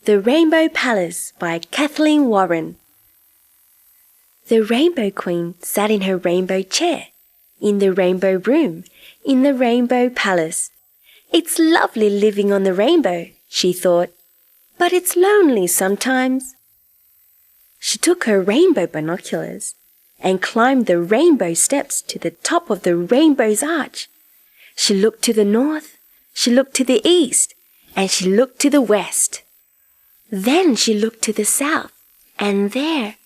The Rainbow Palace by Kathleen Warren. The Rainbow Queen sat in her rainbow chair, in the rainbow room, in the Rainbow Palace. It's lovely living on the rainbow, she thought, but it's lonely sometimes. She took her rainbow binoculars and climbed the rainbow steps to the top of the rainbow's arch. She looked to the north, she looked to the east, and she looked to the west. Then she looked to the south, and there,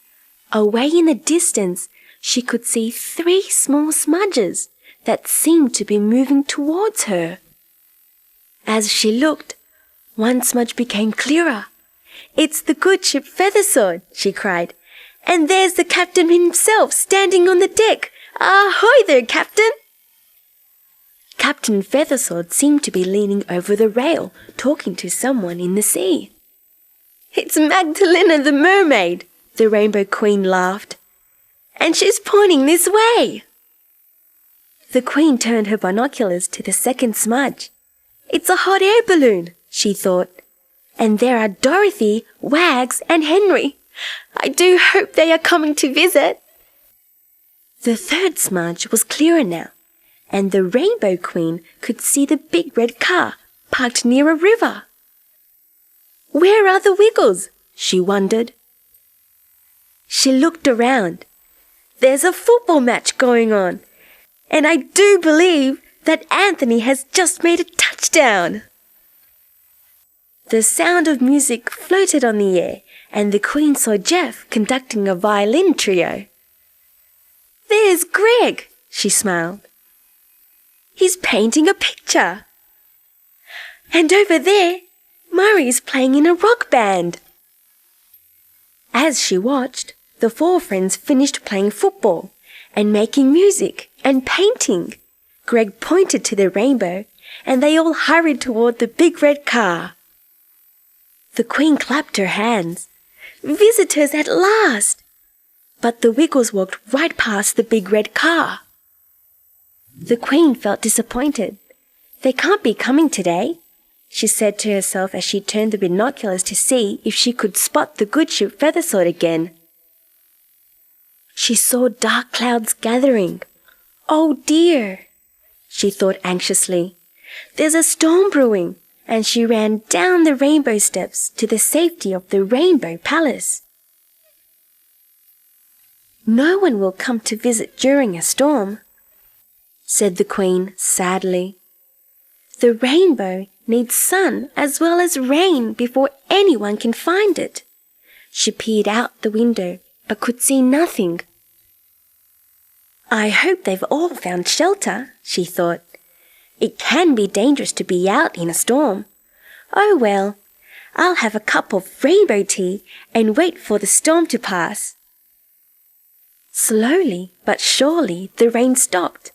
away in the distance, she could see 3 small smudges that seemed to be moving towards her. As she looked, one smudge became clearer. "It's the good ship Feathersword," she cried. "And there's the captain himself standing on the deck. Ahoy there, Captain!" Captain Feathersword seemed to be leaning over the rail, talking to someone in the sea. "It's Magdalena the mermaid," the Rainbow Queen laughed. "And she's pointing this way." The Queen turned her binoculars to the second smudge. "It's a hot air balloon," she thought. "And there are Dorothy, Wags, and Henry. I do hope they are coming to visit." The third smudge was clearer now, and the Rainbow Queen could see the big red car parked near a river. Where are the Wiggles? She wondered. She looked around. There's a football match going on, and I do believe that Anthony has just made a touchdown. The sound of music floated on the air, and the Queen saw Jeff conducting a violin trio. "There's Greg," she smiled. "He's painting a picture. And over there, Murray's playing in a rock band." As she watched, the 4 friends finished playing football and making music and painting. Greg pointed to the rainbow, and they all hurried toward the big red car. The Queen clapped her hands. "Visitors at last!" But the Wiggles walked right past the big red car. The Queen felt disappointed. "They can't be coming today," she said to herself as she turned the binoculars to see if she could spot the good ship Feathersword again. She saw dark clouds gathering. "Oh dear," she thought anxiously. "There's a storm brewing," and she ran down the rainbow steps to the safety of the Rainbow Palace. "No one will come to visit during a storm," said the Queen sadly. "The rainbow needs sun as well as rain before anyone can find it." She peered out the window but could see nothing. "I hope they've all found shelter," she thought. "It can be dangerous to be out in a storm. Oh well, I'll have a cup of rainbow tea and wait for the storm to pass." Slowly but surely the rain stopped.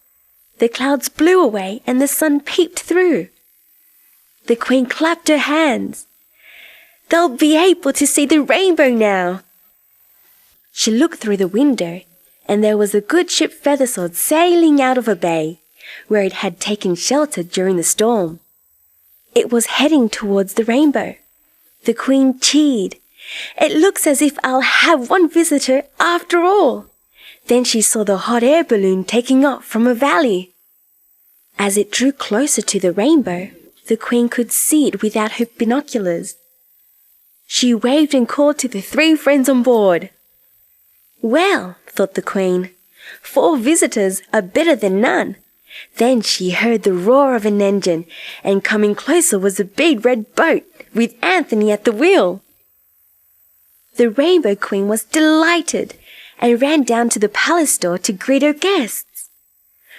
The clouds blew away and the sun peeped through. The Queen clapped her hands. "They'll be able to see the rainbow now." She looked through the window, and there was the good ship Feathersword sailing out of a bay, where it had taken shelter during the storm. It was heading towards the rainbow. The Queen cheered. "It looks as if I'll have one visitor after all." Then she saw the hot air balloon taking off from a valley. As it drew closer to the rainbow, the Queen could see it without her binoculars. She waved and called to the 3 friends on board. "Well," thought the Queen, 4 visitors are better than none." Then she heard the roar of an engine, and coming closer was a big red boat with Anthony at the wheel. The Rainbow Queen was delighted and ran down to the palace door to greet her guests.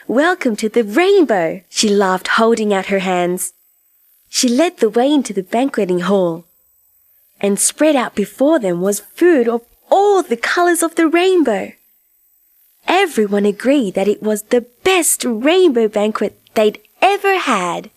"Welcome to the rainbow," she laughed, holding out her hands. She led the way into the banqueting hall, and spread out before them was food of all the colors of the rainbow. Everyone agreed that it was the best rainbow banquet they'd ever had.